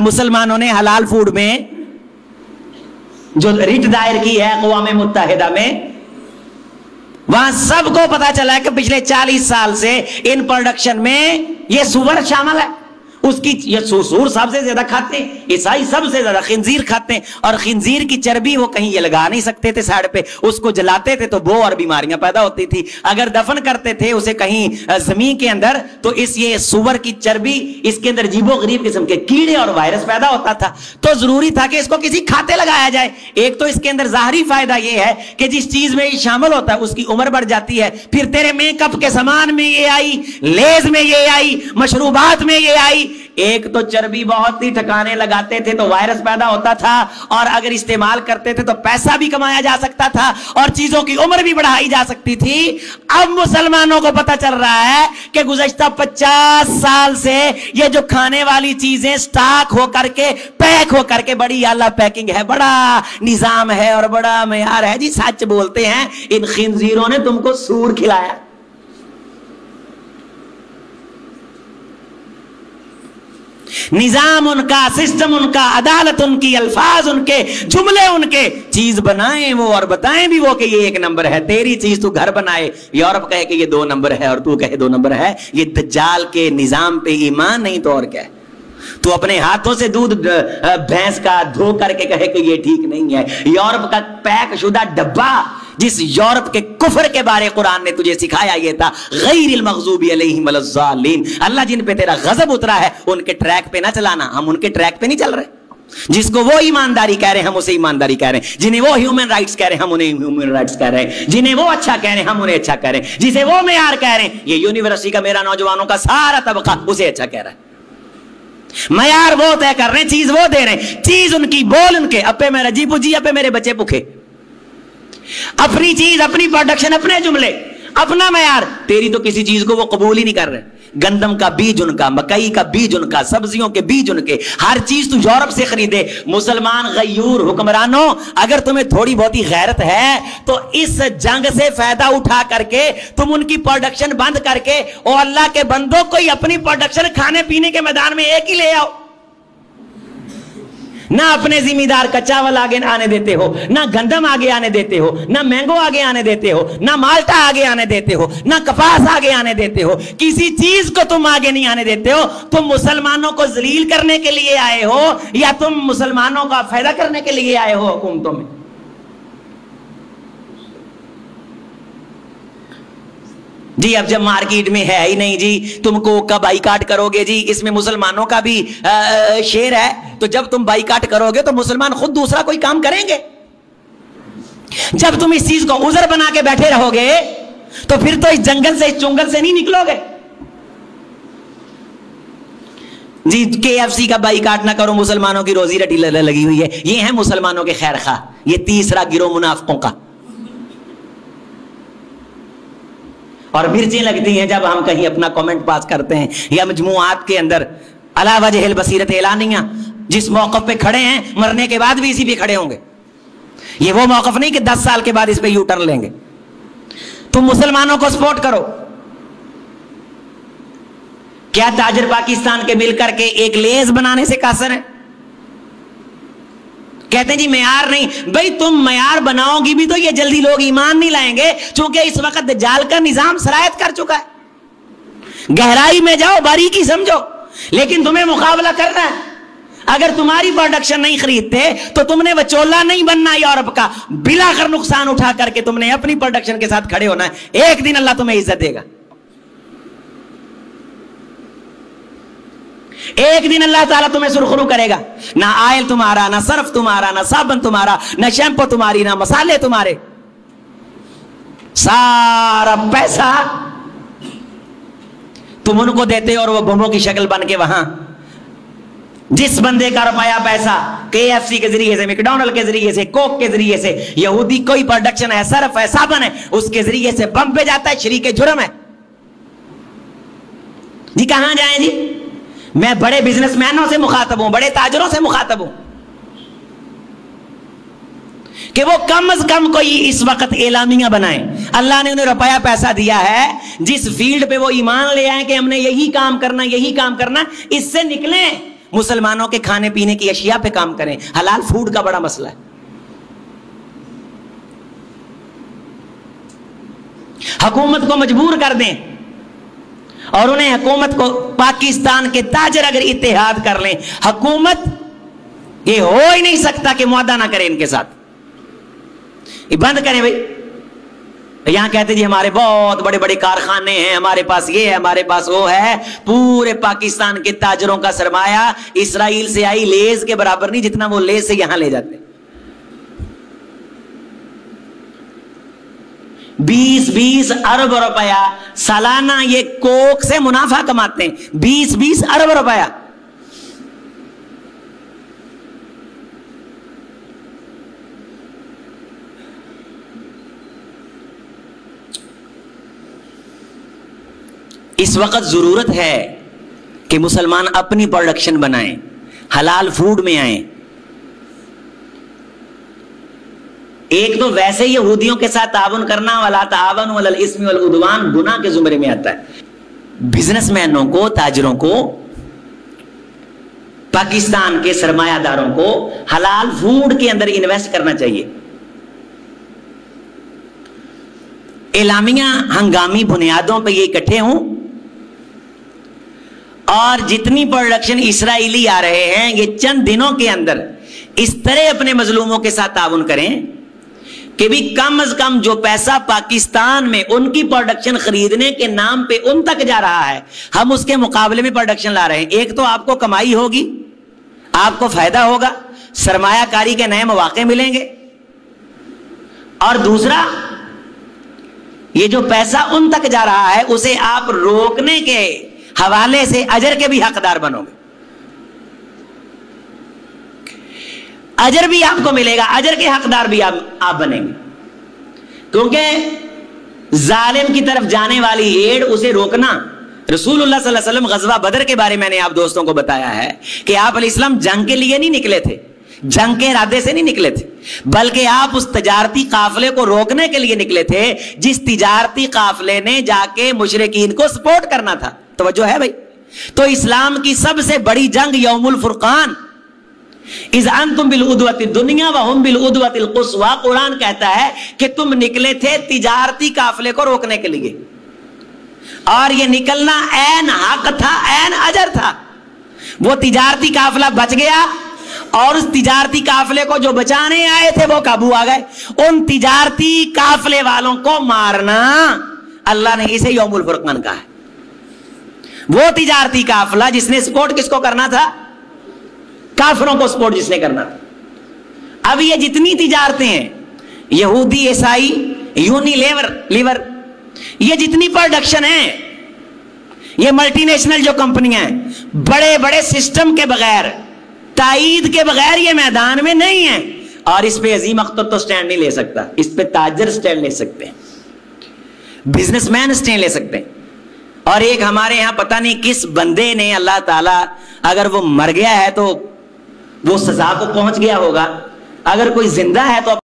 मुसलमानों ने हलाल फूड में जो रिट दायर की है अक़वाम मुत्तहिदा में, वहां सबको पता चला है कि पिछले 40 साल से इन प्रोडक्शन में ये सुअर शामिल है। उसकी ये सूर सबसे ज्यादा खाते हैं, ईसाई सबसे ज्यादा खिंजीर खाते हैं, और खिंजीर की चर्बी वो कहीं ये लगा नहीं सकते थे साइड पे, उसको जलाते थे तो बो और बीमारियां पैदा होती थी। अगर दफन करते थे उसे कहीं जमीन के अंदर तो ये सुअर की चर्बी, इसके अंदर अजीबो गरीब किस्म के कीड़े और वायरस पैदा होता था। तो जरूरी था कि इसको किसी खाते लगाया जाए। एक तो इसके अंदर जाहरी फायदा यह है कि जिस चीज में ये शामिल होता है उसकी उम्र बढ़ जाती है। फिर तेरे मेकअप के सामान में ये आई, लेज में ये आई, मशरूबात में ये आई। एक तो चर्बी बहुत ही ठिकाने लगाते थे तो वायरस पैदा होता था, और अगर इस्तेमाल करते थे तो पैसा भी कमाया जा सकता था और चीजों की उम्र भी बढ़ाई जा सकती थी। अब मुसलमानों को पता चल रहा है कि गुज़श्ता 50 साल से ये जो खाने वाली चीजें स्टॉक होकर के, पैक होकर के, बड़ी आला पैकिंग है, बड़ा निजाम है और बड़ा मयार है। जी सच बोलते हैं, इन खिंजीरों ने तुमको सूर खिलाया। निजाम उनका, सिस्टम उनका, अदालत उनकी, अल्फाज उनके, जुमले उनके, चीज बनाए वो और बताएं भी वो कि ये 1 नंबर है। तेरी चीज तू घर बनाए, यूरोप कहे कि ये 2 नंबर है और तू कहे 2 नंबर है। ये दज्जाल के निजाम पे ईमान नहीं तो और क्या है। तू अपने हाथों से दूध भैंस का धो करके कहे कि ये ठीक नहीं है। यूरोप का पैक शुदा डब्बा, जिस यूरोप के कुफर के बारे कुरान ने तुझे सिखाया, ये था गैरिल मग़ज़ूबी अलैहिम वलज़्ज़ालिन। अल्लाह जिन पे तेरा गजब उतरा है उनके ट्रैक पे ना चलाना। हम उनके ट्रैक पे नहीं चल रहे। जिसको वो ईमानदारी कह रहे हैं हम उसे ईमानदारी कह रहे हैं, जिन्हें वो ह्यूमन राइट्स कह रहे हैं हम उन्हें ह्यूमन राइट्स कह रहे हैं, जिन्हें वो अच्छा कह रहे हैं हम उन्हें अच्छा कह रहे हैं, जिसे वो मेयार कह रहे हैं, ये यूनिवर्सिटी का मेरा नौजवानों का सारा तबका उसे अच्छा कह रहा है। मयार वो तय कर रहे हैं, चीज वो दे रहे हैं, चीज उनकी, बोल उनके। अपे मेरा जी पुजी, अपे मेरे बच्चे भूखे। अपनी चीज, अपनी प्रोडक्शन, अपने जुमले, अपना मयार। तेरी तो किसी चीज को वो कबूल ही नहीं कर रहे। गंदम का बीज उनका, मकई का बीज उनका, सब्जियों के बीज उनके, हर चीज तू यूरोप से खरीदे। मुसलमान गयूर हुक्मरानों, अगर तुम्हें थोड़ी बहुत ही गैरत है तो इस जंग से फायदा उठा करके तुम उनकी प्रोडक्शन बंद करके, और अल्लाह के बंदों को ही अपनी प्रोडक्शन खाने पीने के मैदान में एक ही ले आओ। ना अपने जिम्मेदार का चावल आगे आने देते हो, ना गंदम आगे आने देते हो, ना मैंगो आगे आने देते हो, ना माल्टा आगे आने देते हो, ना कपास आगे आने देते हो। किसी चीज को तुम आगे नहीं आने देते हो। तुम मुसलमानों को जलील करने के लिए आए हो या तुम मुसलमानों का फायदा करने के लिए आए हो हुकूमतों में? जी अब जब मार्केट में है ही नहीं जी, तुम कोक का बाइकाट करोगे जी, इसमें मुसलमानों का भी शेर है, तो जब तुम बाइकाट करोगे तो मुसलमान खुद दूसरा कोई काम करेंगे। जब तुम इस चीज को उज़र बना के बैठे रहोगे तो फिर तो इस जंगल से, इस चुंगल से नहीं निकलोगे। जी KFC का बाइकाट ना करो, मुसलमानों की रोजी रोटी लगी हुई है। ये है मुसलमानों के खैर खा, ये तीसरा गिरोह मुनाफिकों का। और मिर्चें लगती हैं जब हम कहीं अपना कमेंट पास करते हैं या मजमुआत के अंदर अला वजहिल बसीरत एलानिया, जिस मौक़िफ़ पे खड़े हैं मरने के बाद भी इसी पे खड़े होंगे। ये वो मौक़िफ़ नहीं कि 10 साल के बाद इस पे यू टर्न लेंगे। तुम मुसलमानों को सपोर्ट करो। क्या ताजर पाकिस्तान के मिलकर के एक लेज बनाने से कासर है? कहते हैं जी मयार नहीं। भाई तुम मयार बनाओगी भी तो ये जल्दी लोग ईमान नहीं लाएंगे, क्योंकि इस वक्त दज्जाल का निजाम सरायत कर चुका है। गहराई में जाओ, बारीकी समझो, लेकिन तुम्हें मुकाबला करना है। अगर तुम्हारी प्रोडक्शन नहीं खरीदते तो तुमने वचोला नहीं बनना यूरोप का। बिलाकर नुकसान उठा करके तुमने अपनी प्रोडक्शन के साथ खड़े होना है। एक दिन अल्लाह तुम्हें इज्जत देगा। एक दिन अल्लाह ताला तुम्हें सुरखरू करेगा। ना आयल तुम्हारा, ना सर्फ तुम्हारा, ना साबन तुम्हारा, ना शैम्पू तुम्हारी, ना मसाले तुम्हारे, सारा पैसा तुम उनको देते हो और वो बमों की शक्ल बन के वहां जिस बंदे का रुपया पैसा KFC के जरिए से, मैकडॉनल्ड के जरिए से, कोक के जरिए से, यहूदी कोई प्रोडक्शन है, सर्फ है, साबन है, उसके जरिए से बम पे जाता है, शरीके जुर्म है जी। कहां जाएं जी? मैं बड़े बिजनेसमैनों से मुखातब हूं, बड़े ताजरों से मुखातब हूं कि वो कम अज कम कोई इस वक्त एलामिया बनाए। अल्लाह ने उन्हें रुपया पैसा दिया है, जिस फील्ड पे वो ईमान ले आए कि हमने यही काम करना, यही काम करना, इससे निकले। मुसलमानों के खाने पीने की अशिया पे काम करें। हलाल फूड का बड़ा मसला है। हुकूमत को मजबूर कर दें और उन्हें, हुकूमत को, पाकिस्तान के ताजर अगर इत्तेहाद कर लें, हुकूमत, ये हो ही नहीं सकता कि मुआहदा ना करे इनके साथ। ये बंद करें भाई। यहां कहते जी हमारे बहुत बड़े बड़े कारखाने हैं, हमारे पास ये है, हमारे पास वो है। पूरे पाकिस्तान के ताजरों का सरमाया इसराइल से आई लेज के बराबर नहीं, जितना वो लेज से यहां ले जाते। 20-20 अरब रुपया सालाना ये कोक से मुनाफा कमाते हैं। 20-20 अरब रुपया। इस वक्त जरूरत है कि मुसलमान अपनी प्रोडक्शन बनाएं, हलाल फूड में आए। एक तो वैसे ही यहूदियों के साथ ताउन करना वाला ताउन वल इस्म वल उद्वान गुनाह के जुमरे में आता है। बिजनेसमैनों को, ताजरों को, पाकिस्तान के सरमायादारों को हलाल फूड के अंदर इन्वेस्ट करना चाहिए। एलामिया हंगामी बुनियादों पर ये इकट्ठे हों और जितनी प्रोडक्शन इसराइली आ रहे हैं ये चंद दिनों के अंदर इस तरह अपने मजलूमों के साथ ताउन करें कि भी कम से कम जो पैसा पाकिस्तान में उनकी प्रोडक्शन खरीदने के नाम पे उन तक जा रहा है, हम उसके मुकाबले में प्रोडक्शन ला रहे हैं। एक तो आपको कमाई होगी, आपको फायदा होगा, सरमायाकारी के नए मौके मिलेंगे, और दूसरा ये जो पैसा उन तक जा रहा है उसे आप रोकने के हवाले से अजर के भी हकदार बनोगे। अजर भी आपको मिलेगा, अजर के हकदार भी आप बनेंगे। क्योंकि जालिम की तरफ जाने वाली एड़ उसे रोकना। रसूलुल्लाह सल्लल्लाहु अलैहि वसल्लम गज़वा बदर के बारे में मैंने आप दोस्तों को बताया है कि आप अलैहिस्सलाम जंग के लिए नहीं निकले थे, जंग के इरादे से नहीं निकले थे, बल्कि आप उस तिजारती काफिले को रोकने के लिए निकले थे जिस तिजारती काफिले ने जाके मुशरिकीन को सपोर्ट करना था। तवज्जो है भाई। तो इस्लाम की सबसे बड़ी जंग यौमुल फुरकान, इज़ अंतुम बिल उद्वतिद दुनिया व हुम बिल उद्वतिल कुस्वा, कुरान कहता है कि तुम निकले थे तिजारती काफिले को रोकने के लिए, और ये निकलना ऐन हक था, ऐन अजर था। वो तिजारती काफिला बच गया और उस तिजारती काफिले को जो बचाने आए थे वो काबू आ गए। उन तिजारती काफिले वालों को मारना, अल्लाह ने इसे यौमुल फुरकान कहा है। वो तिजारती काफिला जिसने सपोर्ट किसको करना था? काफिरों को सपोर्ट जिसने करना था। अब ये जितनी तिजारतें हैं, यहूदी, ईसाई, यूनिलीवर, ये जितनी प्रोडक्शन है, ये मल्टीनेशनल जो कंपनियां हैं, बड़े बड़े सिस्टम के बगैर, ताईद के बगैर ये मैदान में नहीं है। और इस पे अजीम अख्तर तो स्टैंड नहीं ले सकता, इस पे ताजर स्टैंड ले सकते हैं, बिजनेसमैन स्टैंड ले सकते हैं। और एक हमारे यहां पता नहीं किस बंदे ने, अल्लाह ताला, अगर वो मर गया है तो वो सजा को पहुंच गया होगा, अगर कोई जिंदा है तो